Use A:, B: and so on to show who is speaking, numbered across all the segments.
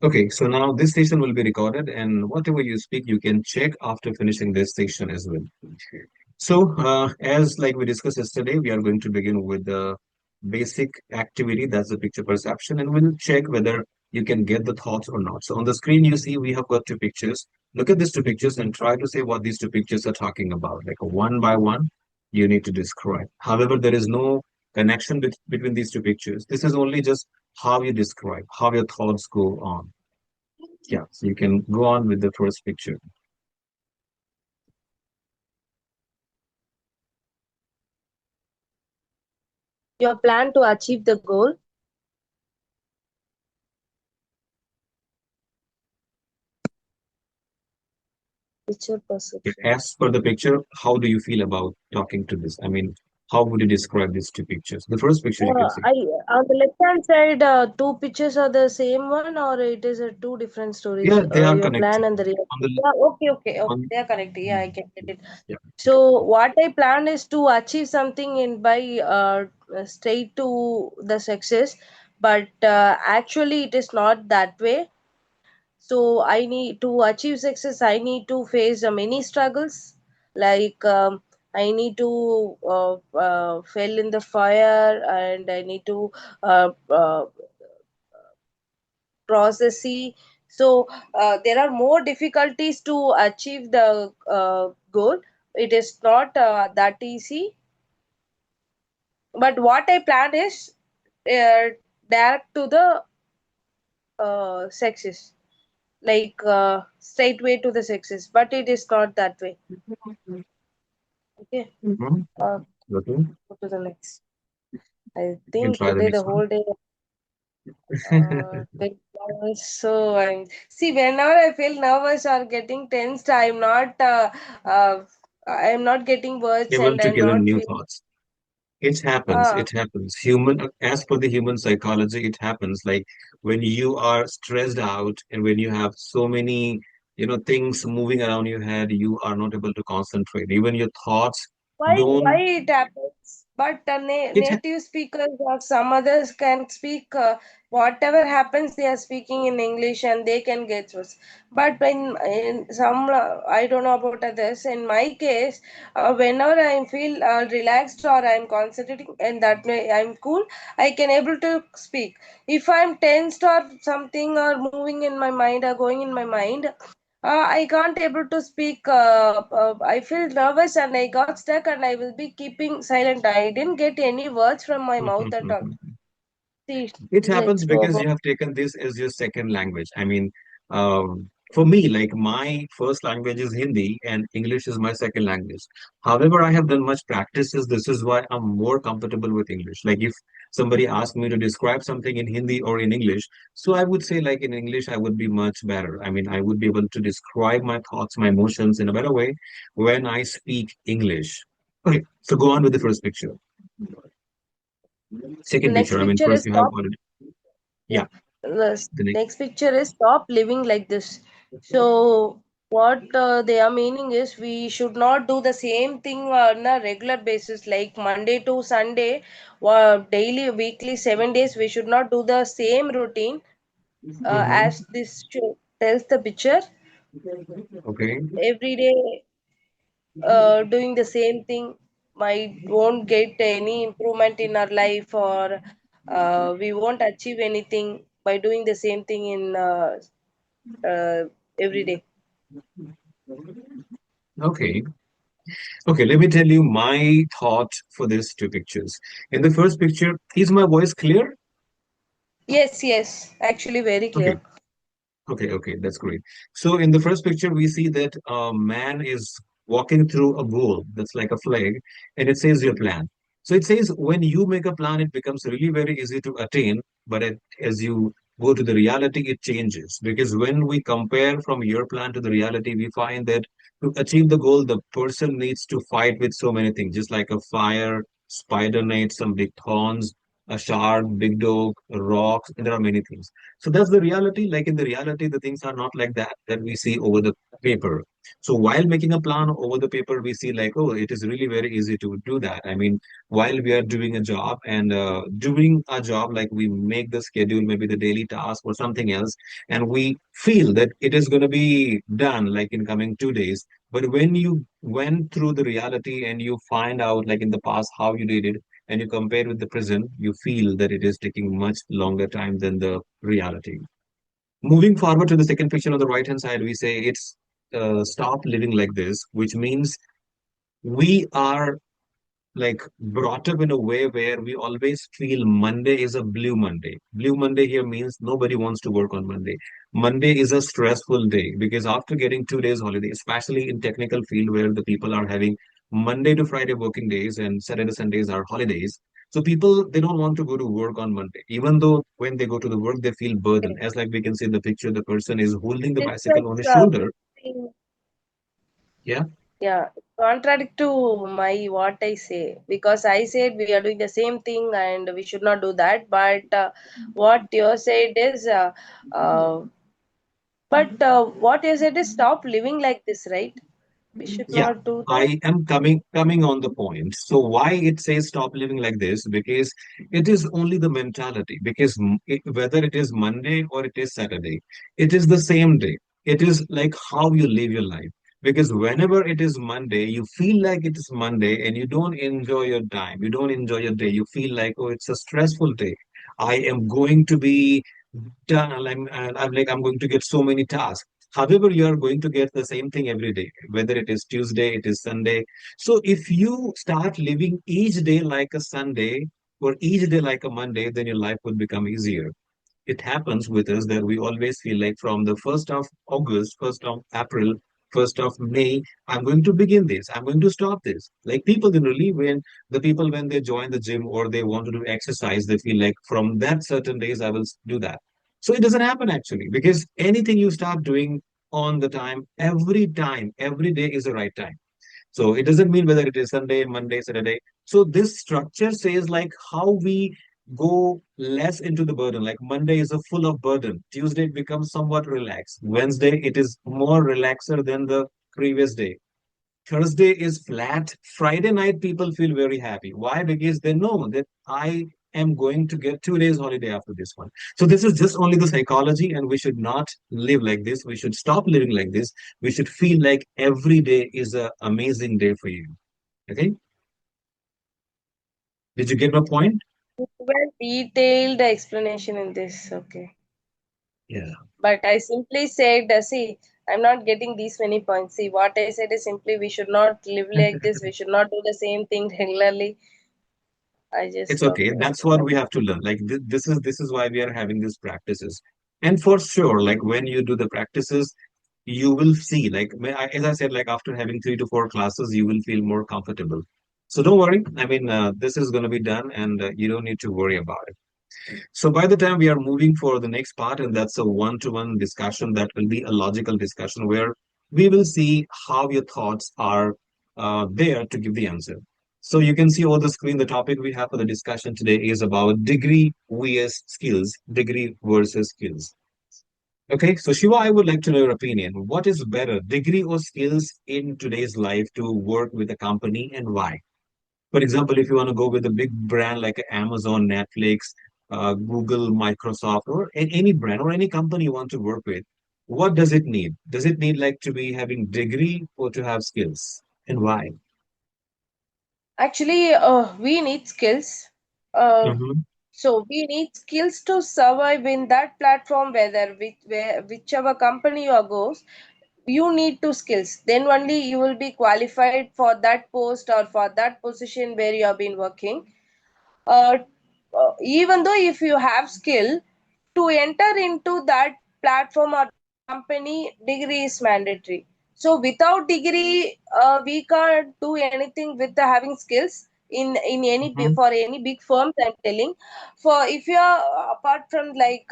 A: Okay, so now this session will be recorded, and whatever you speak, you can check after finishing this session as well. So, as like we discussed yesterday, we are going to begin with the basic activity, that's the picture perception, and we'll check whether you can get the thoughts or not. So on the screen, you see we have got two pictures. Look at these two pictures and try to say what these two pictures are talking about. Like one by one, you need to describe. However, there is no connection between these two pictures. This is only just how you describe, how your thoughts go on. Yeah, so you can go on with the first picture.
B: Your plan to achieve the goal. Picture
A: Okay,
B: perception.
A: as per the picture, how do you feel about talking to this? I mean, how would you describe these two pictures? The first picture you can see.
B: I On the left hand side, two pictures are the same one, or it is a two different stories.
A: Yeah, they are
B: Your plan
A: connected.
B: and the real.
A: On the
B: Yeah, okay.
A: on
B: They are connected. Yeah, I can get it.
A: yeah.
B: So what I plan is to achieve something in by straight to the success, but actually it is not that way. So I need to achieve success. I need to face many struggles, like I need to fail in the fire, and I need to process see. So there are more difficulties to achieve the goal. It is not that easy, but what I plan is uh, direct to the success, like straight way to the success, but it is not that way. Okay.
A: Mhm.
B: uh,
A: Okay,
B: Go to the next. I
A: you can
B: think
A: try the
B: today the
A: next one.
B: whole day very nervous. So I'm see whenever I feel nervous or getting tensed, I'm not getting words,
A: Able
B: and
A: to
B: I'm
A: gather
B: not
A: new
B: feeling.
A: thoughts. It happens.
B: uh
A: It happens. As per the human psychology, it happens. Like when you are stressed out and when you have so many, things moving around your head, you are not able to concentrate. Even your thoughts
B: why
A: don't.
B: it happens, but
A: It.
B: native speakers or some others can speak whatever happens, they are speaking in English and they can get through. But in some I don't know about others. In my case, whenever I feel relaxed or I'm concentrating and that way I'm cool, I can able to speak. If I'm tensed or something or moving in my mind or going in my mind, I can't able to speak. I feel nervous and I got stuck and I will be keeping silent. I didn't get any words from my mouth at all. See,
A: It happens
B: let's go
A: because
B: about.
A: you have taken this as your second language. I mean, for me, like my first language is Hindi and English is my second language. However, I have done much practices. This is why I'm more comfortable with English. Like if somebody asked me to describe something in Hindi or in English, so I would say like in English, I would be much better. I mean, I would be able to describe my thoughts, my emotions in a better way when I speak English. Okay, so go on with the first picture.
B: The
A: Second
B: next
A: picture. I mean,
B: picture
A: first
B: is
A: you have
B: stop.
A: already,
B: Yeah.
A: yeah.
B: The
A: The next.
B: next picture is stop living like this. So what they are meaning is we should not do the same thing on a regular basis, like Monday to Sunday, daily, weekly, 7 days. We should not do the same routine
A: Mhm.
B: as this tells the picture.
A: Okay.
B: Every day doing the same thing might won't get any improvement in our life, or we won't achieve anything by doing the same thing in uh, every day.
A: Okay. Okay. Let me tell you my thought for these two pictures. In the first picture, is my voice clear?
B: Yes, actually very
A: Okay.
B: clear.
A: Okay. Okay. That's great. So in the first picture, we see that a man is walking through a goal that's like a flag, and it says your plan. So it says when you make a plan, it becomes really very easy to attain, but as you go to the reality, it changes because when we compare from your plan to the reality, we find that to achieve the goal, the person needs to fight with so many things, just like a fire, spider net, some big thorns, a shark, big dog, rocks, and there are many things. So that's the reality. Like in the reality, the things are not like that we see over the paper. So while making a plan over the paper, we see like, oh, it is really very easy to do that. I mean, while we are doing a job and doing a job, like we make the schedule, maybe the daily task or something else, and we feel that it is going to be done like in coming 2 days. But when you went through the reality and you find out like in the past how you did it, and you compare with the present, you feel that it is taking much longer time than the reality. Moving forward to the second picture on the right hand side, we say it's stop living like this, which means we are like brought up in a way where we always feel Monday is a blue Monday. Blue Monday here means nobody wants to work on Monday. Monday is a stressful day because after getting 2 days holiday, especially in technical field where the people are having Monday to Friday working days and Saturday Sundays are holidays. So people they don't want to go to work on Monday, even though when they go to the work they feel burden. As like we can see in the picture, the person is holding the
B: It's
A: bicycle on his
B: like
A: shoulder. Yeah,
B: yeah, contradict to my what I say, because I said we are doing the same thing and we should not do that. But what you said is, uh, what you said is stop living like this, right? We should
A: yeah,
B: not do that.
A: I am coming on the point. So why it says stop living like this? Because it is only the mentality. Because whether it is Monday or it is Saturday, it is the same day. It is like how you live your life. Because whenever it is Monday, you feel like it is Monday and you don't enjoy your time. You don't enjoy your day. You feel like, oh, it's a stressful day. I am going to be done. I'm like, I'm going to get so many tasks. However, you are going to get the same thing every day, whether it is Tuesday, it is Sunday. So if you start living each day like a Sunday or each day like a Monday, then your life would become easier. It happens with us that we always feel like from the 1st of August, 1st of April, 1st of May, I'm going to begin this, I'm going to stop this. Like people generally, when the people, when they join the gym or they want to do exercise, they feel like from that certain days, I will do that. So it doesn't happen actually, because anything you start doing on the time, every day is the right time. So it doesn't mean whether it is Sunday, Monday, Saturday. So this structure says like how we go less into the burden. Like Monday is a full of burden. Tuesday it becomes somewhat relaxed. Wednesday it is more relaxer than the previous day. Thursday is flat. Friday night, people feel very happy. Why? Because they know that I am going to get 2 days holiday after this one. So this is just only the psychology, and we should not live like this. We should stop living like this. We should feel like every day is an amazing day for you. Okay? Did you get my point?
B: Well, detailed explanation in this. Okay.
A: Yeah.
B: But I simply said, see, I'm not getting these many points. See, what I said is simply we should not live like this. We should not do the same thing regularly. I just
A: It's
B: stopped
A: okay.
B: there.
A: That's what we have to learn. Like this is why we are having these practices. And for sure, like when you do the practices, you will see, like as I said, like after having 3 to 4 classes, you will feel more comfortable. So don't worry. I mean, this is going to be done, and you don't need to worry about it. So by the time we are moving for the next part, and that's a one-to-one discussion, that will be a logical discussion where we will see how your thoughts are there to give the answer. So you can see on the screen, the topic we have for the discussion today is about degree versus skills. Okay, so Shiva, I would like to know your opinion. What is better, degree or skills in today's life to work with a company, and why? For example, if you want to go with a big brand like Amazon, Netflix, Google, Microsoft, or any brand or any company you want to work with, what does it need? Does it need like to be having degree or to have skills? And why?
B: Actually, we need skills. Uh,
A: Mm-hmm.
B: so we need skills to survive in that platform, whichever company you goes. You need to skills. Then only you will be qualified for that post or for that position where you have been working. uh, Even though if you have skill to enter into that platform or that company, degree is mandatory. So without degree, we can't do anything with the having skills in any
A: Mm-hmm.
B: for any big firms, I'm telling. For if you are apart from like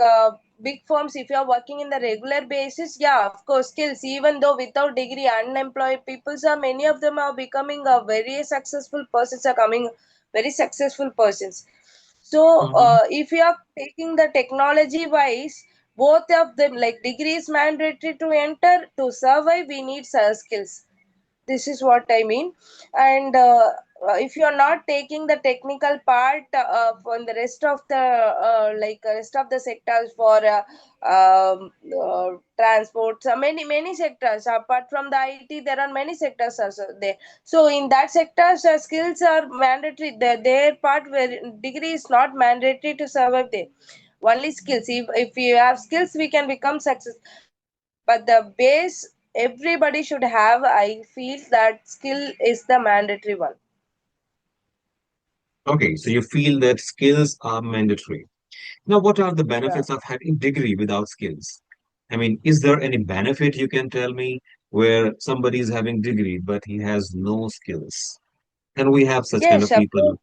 B: big firms, if you are working in the regular basis, yeah, of course skills. Even though without degree, unemployed people are, many of them are becoming a very successful persons, are coming very successful persons. So
A: Mm-hmm.
B: if you are taking the technology wise, Both of them, like degree is mandatory to enter, to survive we need skills. This is what I mean. And if you are not taking the technical part from the rest of the rest of the sectors for transport, so many sectors apart from the IT, there are many sectors also there. So in that sectors, skills are mandatory. Their part where degree is not mandatory to survive there. Only skills. If you have skills, we can become success. But the base everybody should have, I feel that skill is the mandatory one.
A: Okay, so you feel that skills are mandatory. Now, what are the
B: Yeah.
A: benefits of having degree without skills? I mean, is there any benefit you can tell me where somebody is having degree but he has no skills? And we have such kind
B: Yes,
A: of
B: of
A: people.
B: course.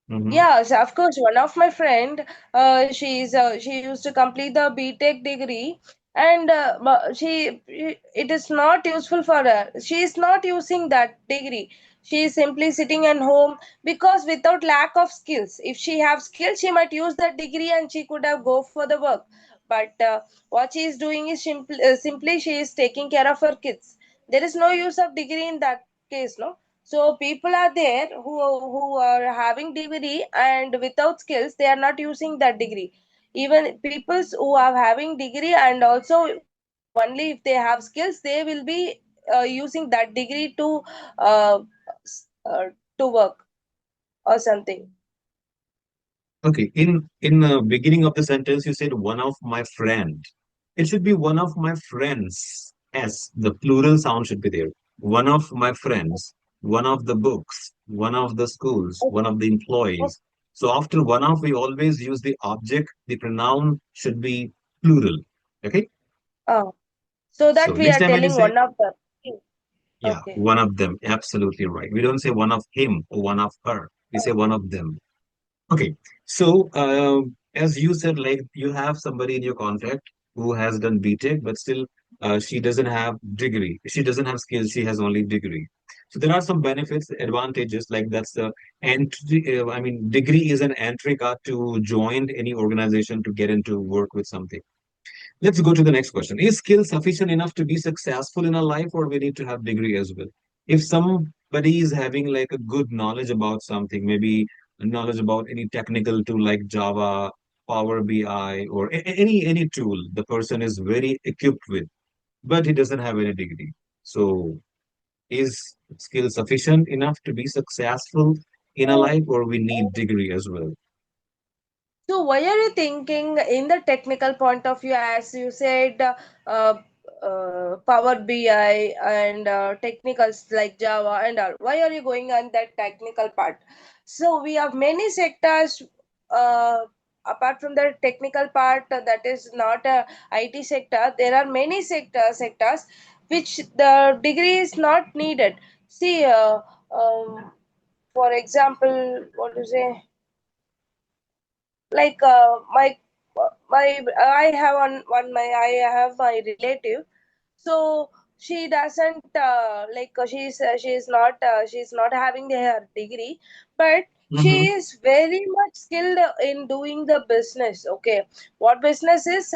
A: Hmm.
B: Yes, of course. One of my friend, she used to complete the BTech degree, and it is not useful for her. She is not using that degree. She is simply sitting at home because without lack of skills. If she have skills, she might use that degree and she could have go for the work. But what she is doing is simply she is taking care of her kids. There is no use of degree in that case, no. So people are there who are having degree and without skills they are not using that degree. Even peoples who are having degree and also only if they have skills they will be using that degree uh, s- uh, to work or something.
A: Okay, in beginning of the sentence, you said one of my friend. It should be one of my friends. S, the plural sound should be there. One of my friends, one of the books, one of the schools, one of the
B: Okay.
A: employees. So after one of, we always use the object. The pronoun should be plural. Okay.
B: Uh, so
A: So
B: that we
A: next
B: are
A: time when you
B: telling
A: say,
B: one of the.
A: yeah,
B: Okay.
A: one of them, absolutely right. We don't say one of him or one of her. We say one of them. Okay. So, as you said, like you have somebody in your contact who has done BTech, but still she doesn't have degree. She doesn't have skills. She has only degree. So there are some benefits, advantages, like that's the entry. I mean, degree is an entry card to join any organization to get into work with something. Let's go to the next question. Is skill sufficient enough to be successful in a life, or we need to have degree as well? If somebody is having like a good knowledge about something, maybe knowledge about any technical tool like Java, Power BI, or any tool the person is very equipped with, but he doesn't have any degree. So is skill sufficient enough to be successful in a
B: So
A: life, or we need degree as well?
B: So, why are you thinking in the technical point of view, as you said, uh, Power BI and technicals like Java and all? Why are you going on that technical part? So, we have many sectors apart from the technical part that is not a IT sector. There are many sectors which the degree is not needed. See, for example, what to say? Like my I have one my I have my relative. So she doesn't she's not having her degree, but she
A: Mm-hmm.
B: is very much skilled in doing the business. Okay, what business is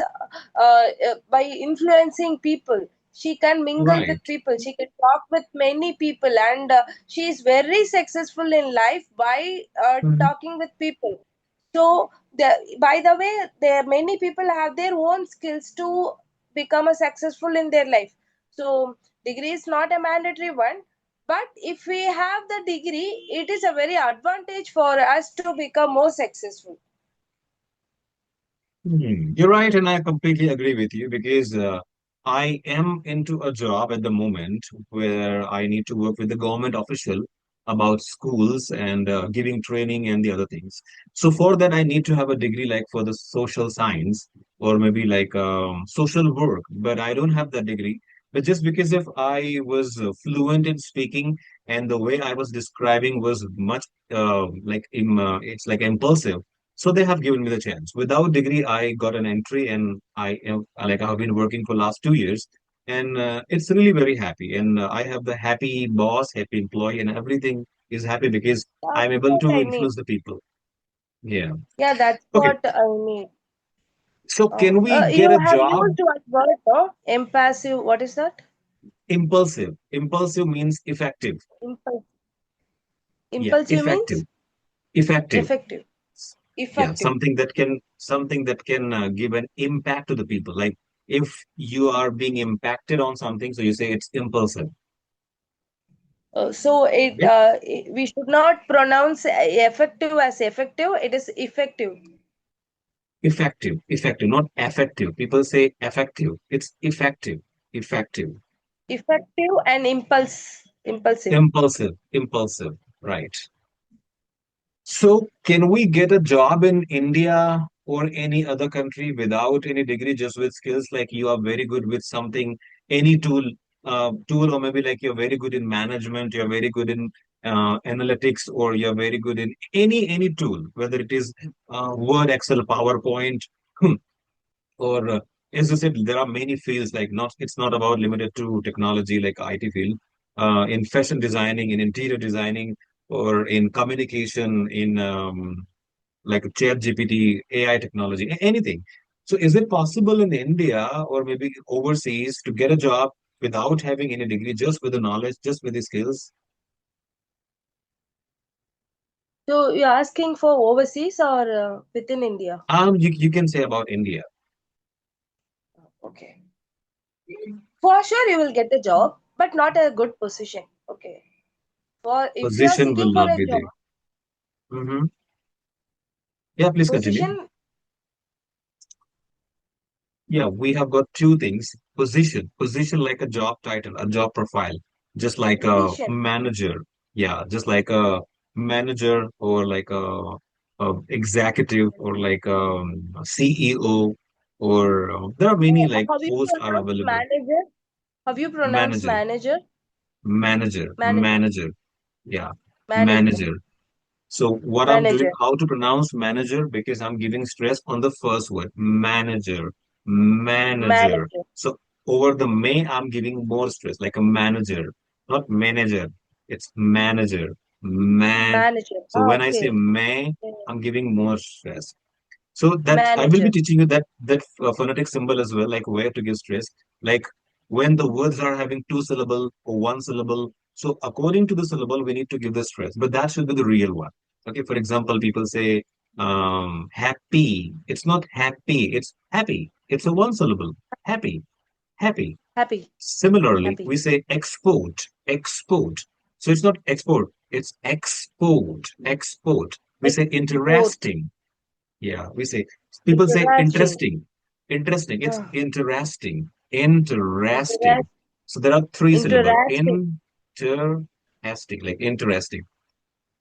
B: by influencing people. She can mingle
A: Right.
B: with people, she can talk with many people, and she is very successful in life by
A: Mhm.
B: talking with people. So, by the way, there many people have their own skills to become a successful in their life. So, degree is not a mandatory one, but if we have the degree, it is a very advantage for us to become more successful.
A: You're right, and I completely agree with you because I am into a job at the moment where I need to work with the government official about schools and giving training and the other things. So for that, I need to have a degree like for the social science or maybe like social work, but I don't have that degree. But just because if I was fluent in speaking and the way I was describing was much it's like impulsive, so they have given me the chance. Without degree, I got an entry, and I am like I've been working for last 2 years, and it's really very happy. And I have the happy boss, happy employee, and everything is happy because
B: That's
A: I'm able
B: what
A: to
B: I mean.
A: influence the people. Yeah.
B: Yeah, that's
A: Okay.
B: what I mean.
A: So can we get
B: You
A: a
B: have
A: job?
B: used one word, no? Impassive. What is that?
A: Impulsive. Impulsive means effective.
B: Impulse.
A: Yeah,
B: Impulsive
A: effective.
B: means
A: Effective.
B: effective.
A: Yeah,
B: Effective.
A: something that can give an impact to the people. Like if you are being impacted on something, so you say it's impulsive.
B: So
A: Yeah,
B: we should not pronounce effective as effective. It is effective.
A: effective, not effective. People say effective. It's effective, effective,
B: Effective and impulsive.
A: impulsive. Right. So, can we get a job in India or any other country without any degree, just with skills like you are very good with something, any tool, or maybe like you're very good in management, you're very good in analytics, or you're very good in any tool, whether it is Word, Excel, PowerPoint, or as you said, there are many fields. Like not, it's not about limited to technology like IT field. In fashion designing, in interior designing, or in communication, in like chat GPT, AI technology, anything. So is it possible in India or maybe overseas to get a job without having any degree, just with the knowledge, just with the skills?
B: So you're asking for overseas or within India?
A: You can say about India.
B: Okay. For sure, you will get a job, but not a good position. Okay. For if you are
A: Position will
B: seeking for
A: not
B: a
A: be
B: job,
A: there. Hmm. Yeah, please continue.
B: position,
A: Yeah, we have got two things. Position like a job title, a job profile, just like a
B: position,
A: manager. Yeah, just like a manager or like a executive or like a CEO or there are many like
B: how you
A: posts are
B: pronounce
A: available.
B: manager? How you pronounce
A: Manager,
B: manager?
A: manager,
B: Manager,
A: manager. Yeah,
B: manager,
A: manager. So what I'm doing,
B: manager,
A: how to pronounce manager, because I'm giving stress on the first word, manager, manager.
B: manager,
A: So over the may, I'm giving more stress, like a manager, not manager. It's manager, man.
B: manager.
A: So
B: Ah,
A: when I say
B: okay.
A: may,
B: Yeah.
A: I'm giving more stress. So that I will be
B: Manager,
A: teaching you that phonetic symbol as well, like where to give stress, like when the words are having two syllable or one syllable. So according to the syllable, we need to give the stress, but that should be the real one. Okay, for example, people say happy. It's not happy. It's happy. It's a one syllable. Happy, happy.
B: happy,
A: Similarly,
B: happy.
A: we say export, export. So it's not export. It's export, export. We say
B: Export,
A: interesting. Yeah, we say people say
B: interesting,
A: interesting, interesting. It's
B: ah,
A: interesting, interesting.
B: interest,
A: So there are three syllables.
B: interesting,
A: Interesting, like interesting.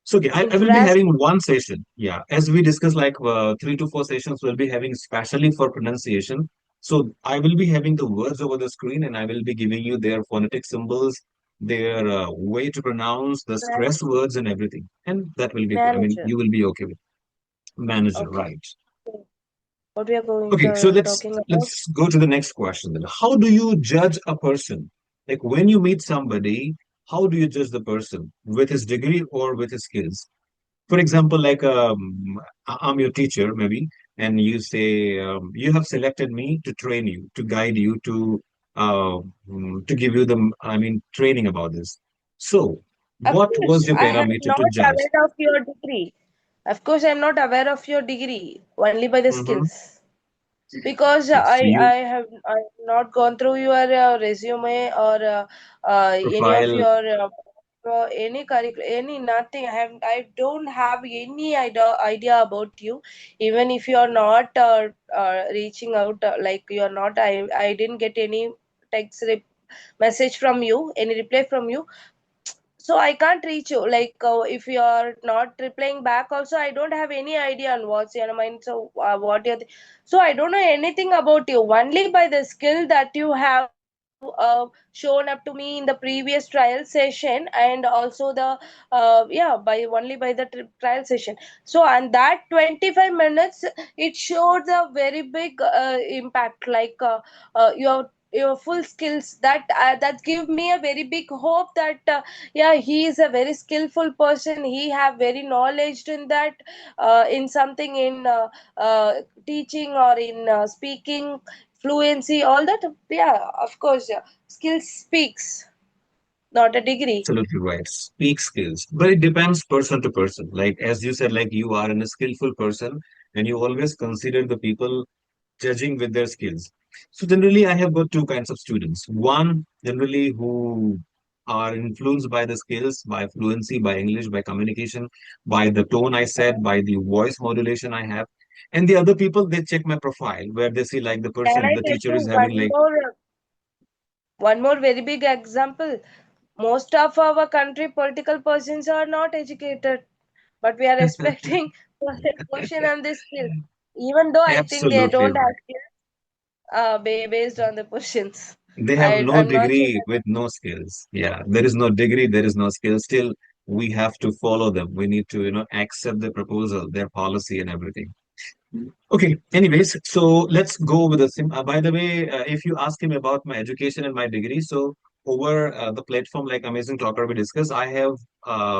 A: So okay, I will be having
B: interesting.
A: one session. Yeah, as we discussed, like 3 to 4 sessions, we'll be having specially for pronunciation. So I will be having the words over the screen, and I will be giving you their phonetic symbols, their way to pronounce the stress
B: Interest,
A: words and everything, and that will be good. I mean,
B: manager.
A: you will be okay with manager,
B: Okay.
A: right?
B: So what we are going
A: Okay, so
B: to
A: let's
B: talking about?
A: let's go to the next question then. How do you judge a person? Like when you meet somebody, how do you judge the person? With his degree or with his skills? For example, like I'm your teacher, maybe, and you say you have selected me to train you, to guide you, to give you the, I mean, training about this. So,
B: Of
A: what
B: course,
A: was your
B: I am
A: parameter
B: not
A: to judge?
B: aware of your degree. Of course, I'm not aware of your degree, only by the
A: Mm-hmm.
B: skills. Because
A: Okay, so
B: I
A: you
B: have not gone through your resume or any of
A: profile.
B: your any curriculum, any nothing. I don't have any idea about you. Even if you are not reaching out, like you are not, I didn't get any message from you, any reply from you, so I can't reach you. Like if you are not replying back also, I don't have any idea on what's your mind. So what you're so I don't know anything about you, only by the skill that you have shown up to me in the previous trial session, and also the yeah, by only by the trial session. So and that 25 minutes, it showed a very big impact. Like you have your full skills, that give me a very big hope that yeah, he is a very skillful person, he have very knowledge in that, in something, in teaching or in speaking fluency, all that. Yeah, of course, yeah. Skills speaks, not a degree.
A: Absolutely right. Speak skills, but it depends person to person. Like as you said, like you are a skillful person, and you always consider the people judging with their skills. So generally, I have got two kinds of students. One generally who are influenced by the skills, by fluency, by English, by communication, by the tone I said, by the voice modulation I have. And the other people, they check my profile where they see like the
B: Can
A: person,
B: I
A: the
B: tell
A: teacher
B: you
A: is having like
B: one more very big example? Most of our country political persons are not educated, but we are expecting a question on this skill. Even though I think they
A: absolutely
B: don't have
A: right.
B: skills, based on the questions.
A: They have no
B: I'm not sure
A: degree
B: that.
A: with no skills. Yeah, there is no degree, there is no skill. Still, we have to follow them. We need to, accept the proposal, their policy and everything. Okay, anyways, so let's go with the sim. By the way, if you ask him about my education and my degree, so over the platform like Amazing Talker we discussed, I have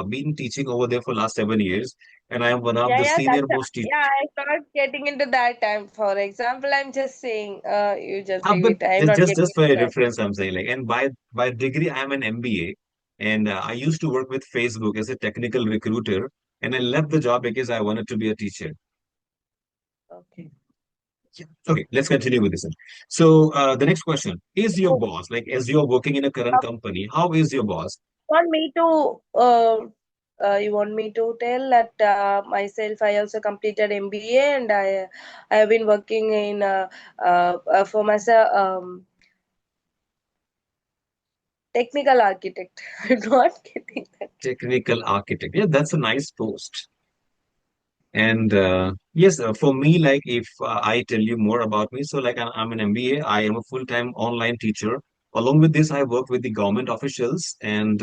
A: been teaching over there for last 7 years, and I am one of
B: Yeah,
A: the
B: yeah,
A: senior most
B: yeah. I'm not getting into that. I'm, for example, I'm just saying. You just leave
A: But
B: it. I'm
A: it's
B: not
A: just
B: getting
A: just for
B: into
A: a
B: that.
A: reference, I'm saying like, and by degree, I'm an MBA, and I used to work with Facebook as a technical recruiter, and I left the job because I wanted to be a teacher.
B: Okay.
A: Yeah. Okay, let's continue with this one. So the next question is your
B: So,
A: boss, like as you're working in a current company, how is your boss?
B: want me to you want me to tell that myself, I also completed MBA, and I have been working in for myself, technical architect. I'm not getting that.
A: Technical architect. Yeah, that's a nice post. And yes, for me, like if I tell you more about me, so like I'm an MBA, I am a full-time online teacher. Along with this, I work with the government officials and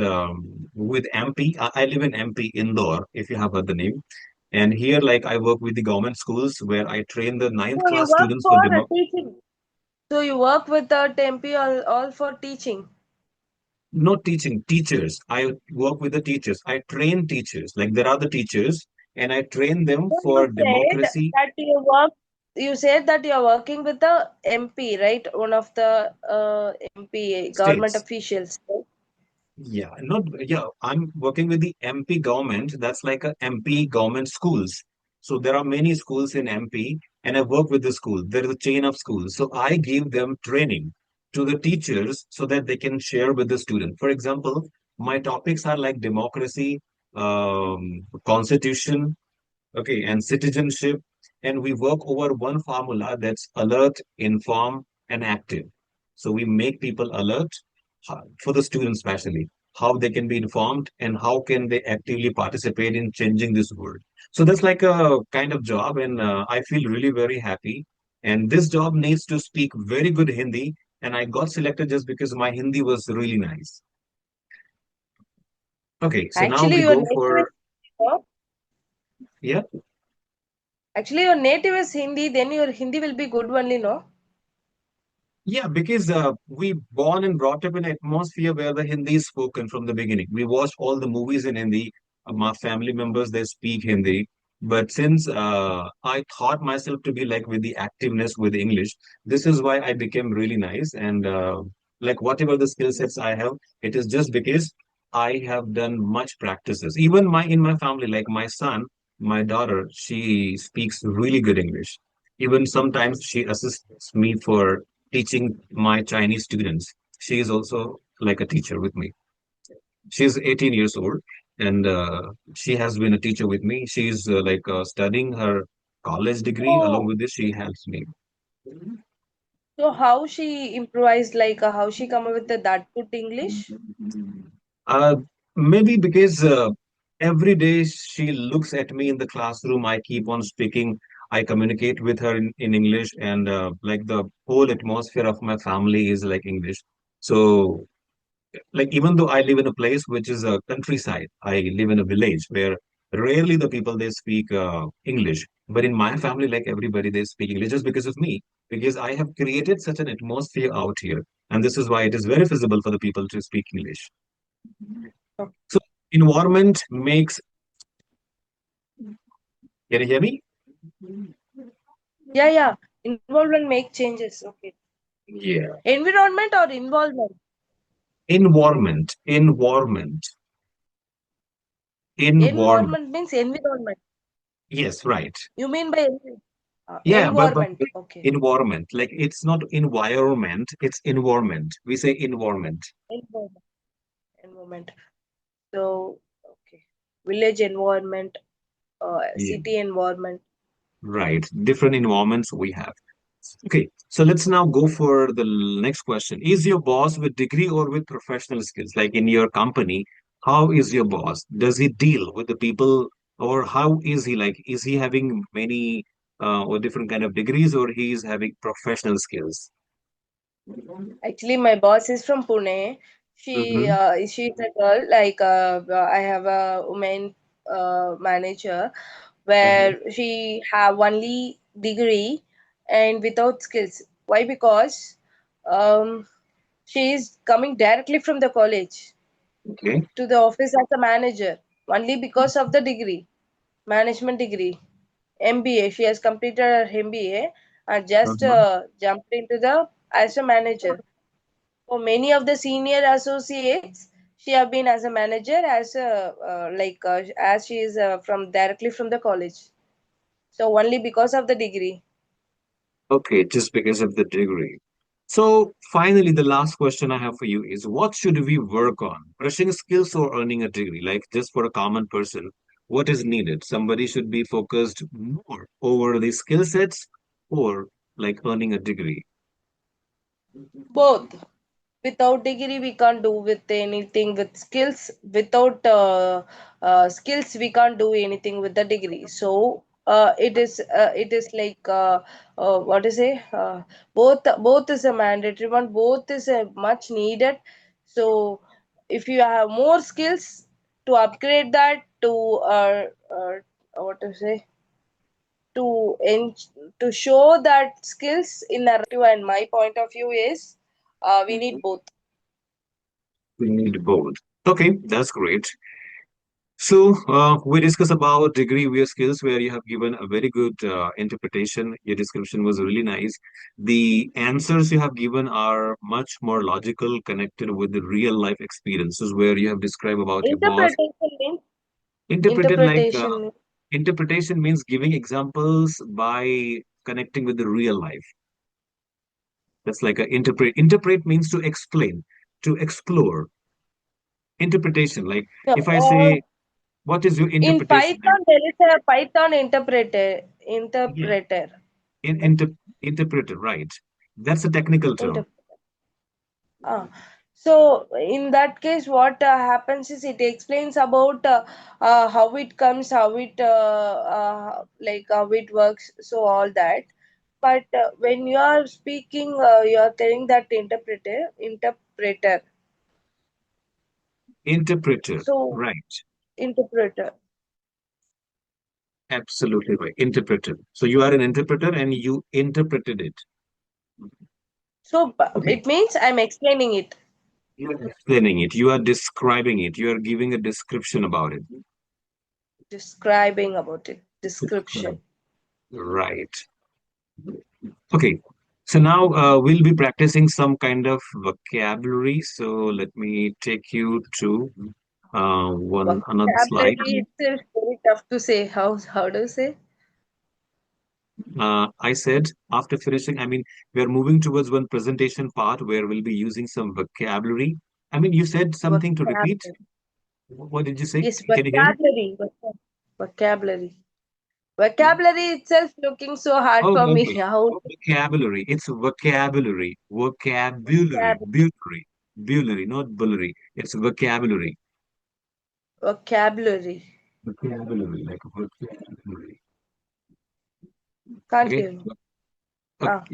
A: with MP. I live in MP Indore, if you have heard the name. And here, like I work with the government schools where I train the ninth
B: So you
A: class
B: work
A: students for
B: for
A: demo.
B: teaching. So you work with the Tempe all for teaching.
A: Not teaching, teachers. I work with the teachers. I train teachers. Like there are the teachers, and I train them
B: So
A: for democracy
B: you said that you are working with the MP, right? One of the MP government
A: states.
B: officials, right?
A: Yeah, not yeah. I'm working with the MP government. That's like a MP government schools. So there are many schools in MP, and I work with the school. There is a chain of schools. So I give them training to the teachers so that they can share with the student. For example, my topics are like democracy, constitution, okay, and citizenship. And we work over one formula that's alert, inform, and active. So we make people alert for the students, especially how they can be informed and how can they actively participate in changing this world. So that's like a kind of job, and I feel really very happy. And this job needs to speak very good Hindi, and I got selected just because my Hindi was really nice. Okay, so now
B: Actually,
A: we
B: your
A: go
B: native is,
A: for
B: no?
A: yeah.
B: Actually, your native is Hindi. Then your Hindi will be good only, no?
A: Yeah, because we born and brought up in an atmosphere where the Hindi is spoken from the beginning. We watched all the movies in Hindi. My family members, they speak Hindi. But since I thought myself to be like with the activeness with English, this is why I became really nice. And like whatever the skill sets I have, it is just because I have done much practices. Even my in my family, like my son, my daughter, she speaks really good English. Even sometimes she assists me for teaching my Chinese students. She is also like a teacher with me. She's 18 years old and she has been a teacher with me. She's studying her college degree. Along
B: So,
A: with this, she helps me.
B: so how she improvised, like how she come up with that good English?
A: Uh, Maybe because every day she looks at me in the classroom, I keep on speaking. I communicate with her in English, and like the whole atmosphere of my family is like English. So like even though I live in a place which is a countryside, I live in a village where rarely the people they speak English. But in my family, like everybody, they speak English just because of me, because I have created such an atmosphere out here. And this is why it is very feasible for the people to speak English.
B: Okay.
A: So environment makes, can you hear me?
B: Yeah, yeah. Involvement make changes. Okay.
A: Yeah.
B: Environment or involvement?
A: Environment, environment.
B: Environment means environment.
A: Yes, right.
B: You mean by
A: Yeah, but
B: environment? Okay.
A: environment, like it's not environment, it's environment. We say environment.
B: Environment. Environment. So, okay. Village environment,
A: Yeah,
B: city environment.
A: right. Different environments we have. Okay, so let's now go for the next question. Is your boss with degree or with professional skills? Like in your company, how is your boss? Does he deal with the people, or how is he like? Is he having many or different kind of degrees, or he is having professional skills?
B: Actually, my boss is from Pune.
A: Mm-hmm.
B: She's a girl. Like I have a woman manager
A: Mm-hmm.
B: where she have only degree and without skills. Why? Because um, she is coming directly from the college
A: Okay.
B: to the office as a manager only because of the degree, management degree, MBA. She has completed her MBA and just
A: Uh-huh.
B: jumped into the as a manager. For many of the senior associates, she have been as a manager as a as she is from directly from the college. So only because of the degree.
A: Okay, just because of the degree. So finally, the last question I have for you is what should we work on? Brushing skills or earning a degree? Like just for a common person, what is needed? Somebody should be focused more over the skill sets or like earning a degree.
B: Both. Without degree we can't do with anything. With skills, without skills we can't do anything with the degree. So it is like what to say, both is a mandatory one, both is a much needed. So if you have more skills to upgrade that to what to say, to to show that skills in narrative, and my point of view is we need both.
A: We need both. Okay, that's great. So we discussed about degree via skills, where you have given a very good interpretation. Your description was really nice. The answers you have given are much more logical, connected with the real life experiences, where you have described about your boss.
B: Interpretation means
A: Interpreted like
B: interpretation means
A: interpretation means giving examples by connecting with the real life. That's like a interpret. Interpret means to explain, to explore. Interpretation, like
B: no,
A: if I
B: or
A: say, what is your
B: in
A: interpretation? Like,
B: Python there is a Python
A: yeah,
B: interpreter.
A: in
B: Right?
A: interpreter, right? That's a technical term.
B: Interpreter. Ah. So in that case, what happens is it explains about how it comes, how it like how it works, so all that. But when you are speaking, you are telling that interpreter.
A: Interpreter,
B: So
A: right?
B: interpreter.
A: Absolutely right. Interpreter. So you are an interpreter and you interpreted it.
B: So
A: Okay.
B: it means I'm explaining it,
A: You are explaining it. You are describing it. You are giving a description about it.
B: describing about it,
A: Right.
B: description.
A: Right. Okay. So now we'll be practicing some kind of vocabulary. So let me take you to one another slide.
B: Vocabulary itself very tough to say. How do you say?
A: I said after finishing, I mean, we are moving towards one presentation part where we'll be using some vocabulary. I mean, you said something to repeat.
B: Vocabulary.
A: What did you say?
B: Yes,
A: Can you hear me?
B: vocabulary. Vocabulary itself looking so hard
A: Oh,
B: for me.
A: okay.
B: How
A: Vocabulary. It's vocabulary. Vocabulary.
B: vocabulary?
A: Bulary. Bulary, not bulary. It's vocabulary.
B: Vocabulary.
A: Vocabulary, like vocabulary.
B: Can't
A: Okay.
B: hear you.
A: Okay.
B: Ah,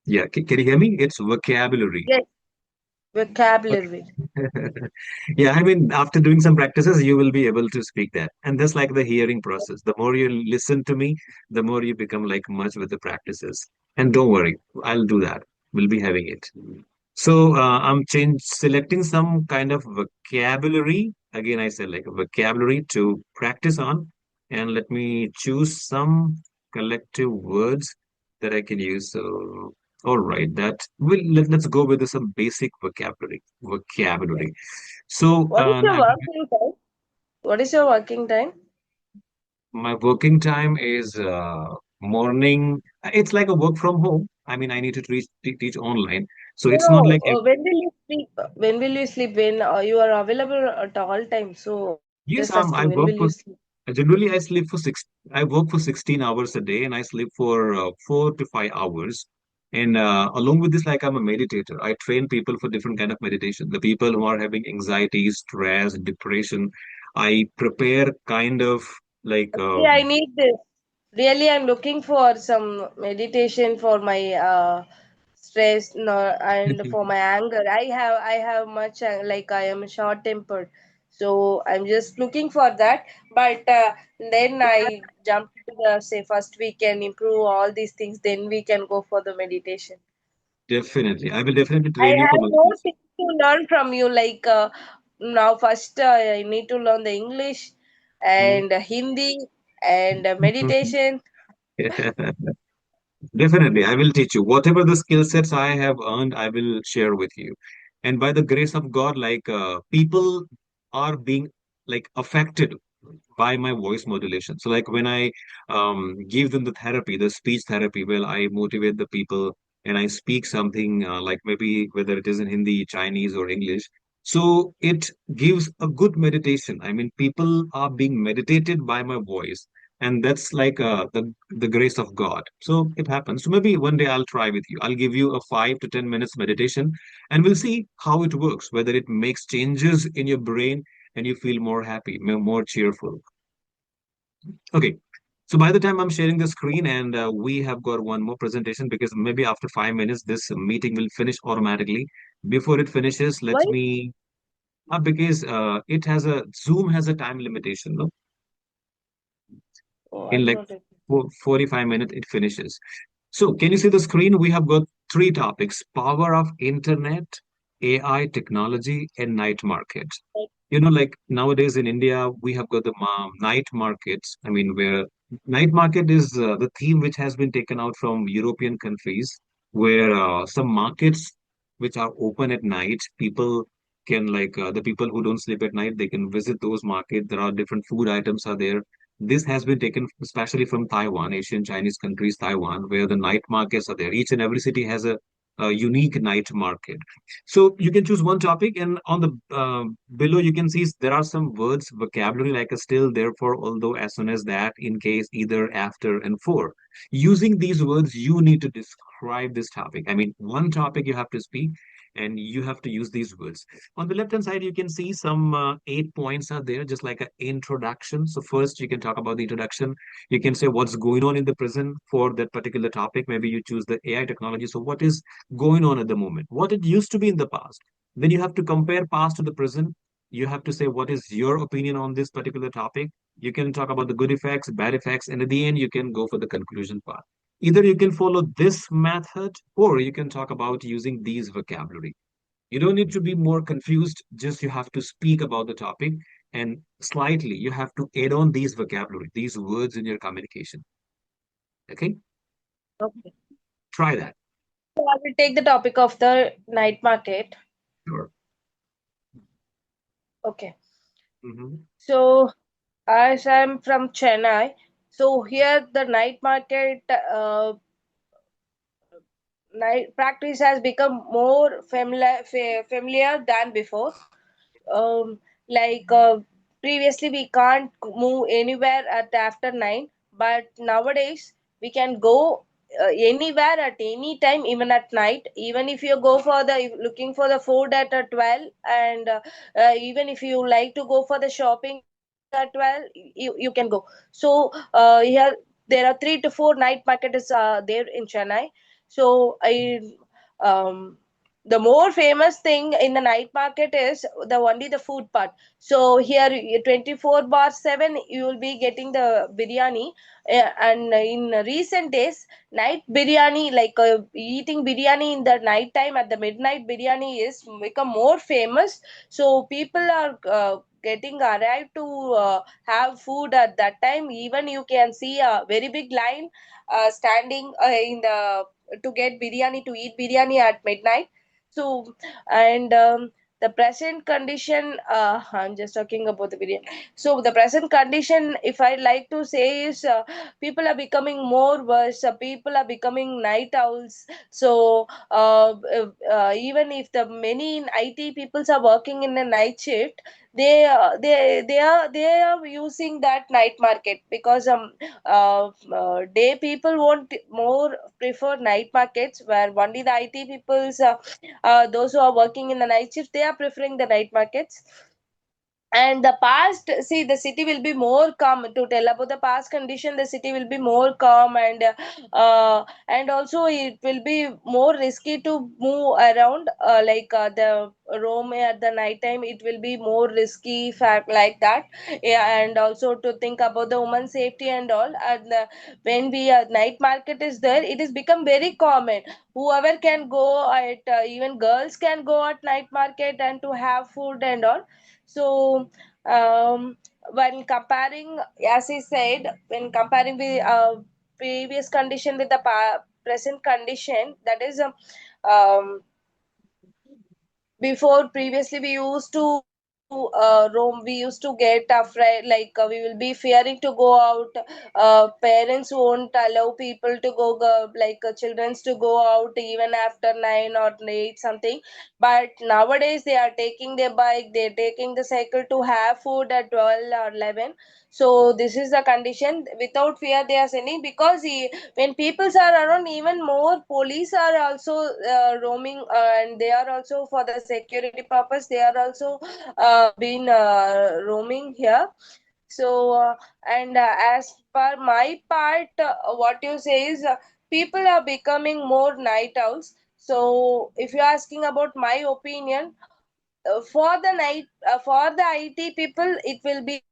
A: Yeah. Can you hear me? It's vocabulary.
B: yes, vocabulary.
A: Yeah, I mean, after doing some practices, you will be able to speak that. And that's like the hearing process. The more you listen to me, the more you become like much with the practices. And don't worry, I'll do that. We'll be having it. So I'm selecting some kind of vocabulary. Again, I said like a vocabulary to practice on. And let me choose some collective words that I can use. So, all right, let's go with some basic vocabulary. Vocabulary. So
B: What is your working time? What is your working time?
A: my working time is morning. It's like a work from home. I mean, I need to teach online. So
B: No,
A: it's not like
B: no. When will you sleep? When will you sleep? When you are available at all times? So I'm
A: yes,
B: just asking,
A: I
B: when
A: work
B: will
A: for
B: you sleep?
A: generally I sleep for six. I work for 16 hours a day, and I sleep for 4 to 5 hours. And along with this, like I'm a meditator. I train people for different kind of meditation. The people who are having anxiety, stress, depression, I prepare kind of like
B: Actually, I need this. Really, I'm looking for some meditation for my stress, no, and for my anger. I have much like I am short tempered, so I'm just looking for that. But then I jump to the say first we can improve all these things, then we can go for the meditation.
A: definitely. I will definitely
B: I
A: train you for
B: have more
A: meditation.
B: things to learn from you. Like now, first I need to learn the English
A: Hmm?
B: and Hindi and meditation.
A: Definitely, I will teach you. Whatever the skill sets I have earned, I will share with you. And by the grace of God, like people are being like affected by my voice modulation. So like when I give them the therapy, the speech therapy, well, I motivate the people and I speak something like maybe whether it is in Hindi, Chinese, or English. So it gives a good meditation. I mean, people are being meditated by my voice, and that's like the grace of God. So it happens. So maybe one day I'll try with you. I'll give you a 5 to 10 minutes meditation, and we'll see how it works. Whether it makes changes in your brain and you feel more happy, more cheerful. Okay. So by the time I'm sharing the screen and we have got one more presentation because maybe after 5 minutes this meeting will finish automatically. Before it finishes,
B: Why?
A: let me because it has a Zoom has a time limitation. No,
B: Oh,
A: in
B: I'm
A: like
B: not.
A: 45 minutes it finishes. So can you see the screen? We have got three topics: power of internet, AI technology, and night market. Like nowadays in India, we have got the night markets. I mean, where night market is the theme which has been taken out from European countries, where some markets which are open at night, people can like the people who don't sleep at night, they can visit those markets. There are different food items are there. This has been taken especially from Taiwan, Asian Chinese countries, Taiwan, where the night markets are there. Each and every city has a unique night market. So you can choose one topic, and on the below you can see there are some words, vocabulary like a still, therefore, although, as soon as, that, in case, either, after, and for. Using these words, you need to describe this topic. I mean, one topic you have to speak, and you have to use these words. On the left hand side, you can see some 8 points are there, just like an introduction. So first, you can talk about the introduction. You can say what's going on in the present for that particular topic. Maybe you choose the AI technology. So what is going on at the moment, what it used to be in the past. Then you have to compare past to the present. You have to say what is your opinion on this particular topic. You can talk about the good effects, bad effects, and at the end, you can go for the conclusion part. Either you can follow this method or you can talk about using these vocabulary. You don't need to be more confused, just you have to speak about the topic and slightly you have to add on these vocabulary, these words in your communication. Okay,
B: Okay.
A: try that.
B: So I will take the topic of the night market.
A: Sure.
B: Okay.
A: Hmm.
B: So as I'm from Chennai, so here the night market night practice has become more familiar than before. um, like previously we can't move anywhere at after 9, but nowadays we can go anywhere at any time, even at night. Even if you go for the if looking for the food at 12, and even if you like to go for the shopping at 12, you can go. So here there are 3 to 4 night markets there in Chennai. So I um the more famous thing in the night market is the only the food part. So here 24/7 you will be getting the biryani. And in recent days, night biryani, like eating biryani in the night time at the midnight biryani is become more famous. So people are getting arrived to have food at that time. Even you can see a very big line standing in the to get biryani, to eat biryani at midnight. So, and the present condition, I'm just talking about the biryani. So, the present condition, if I like to say, is people are becoming more worse. People are becoming night owls. So, even if the many in IT peoples are working in a night shift, they are using that night market, because day people won't more prefer night markets, where only the IT people's those who are working in the night shift, they are preferring the night markets. And the past, see, the city will be more calm. To tell about the past condition, the city will be more calm. And also it will be more risky to move around, like the roam at the night time, it will be more risky fact like that. Yeah, and also to think about the woman's safety and all. And when we night market is there, it is become very common. Whoever can go at, even girls can go at night market and to have food and all. So, when comparing, as he said, when comparing the previous condition with the present condition, that is, before, previously we used to roam, we used to get afraid, like we will be fearing to go out. Parents won't allow people to go, like childrens to go out even after 9 or 8 something. But nowadays they are taking their bike, they're taking the cycle to have food at 12 or 11. So this is the condition. Without fear they are sending, because when peoples are around, even more police are also roaming, and they are also for the security purpose, they are also been roaming here. So and as per my part, what you say is, people are becoming more night owls. So if you're asking about my opinion, for the night, for the IT people, it will be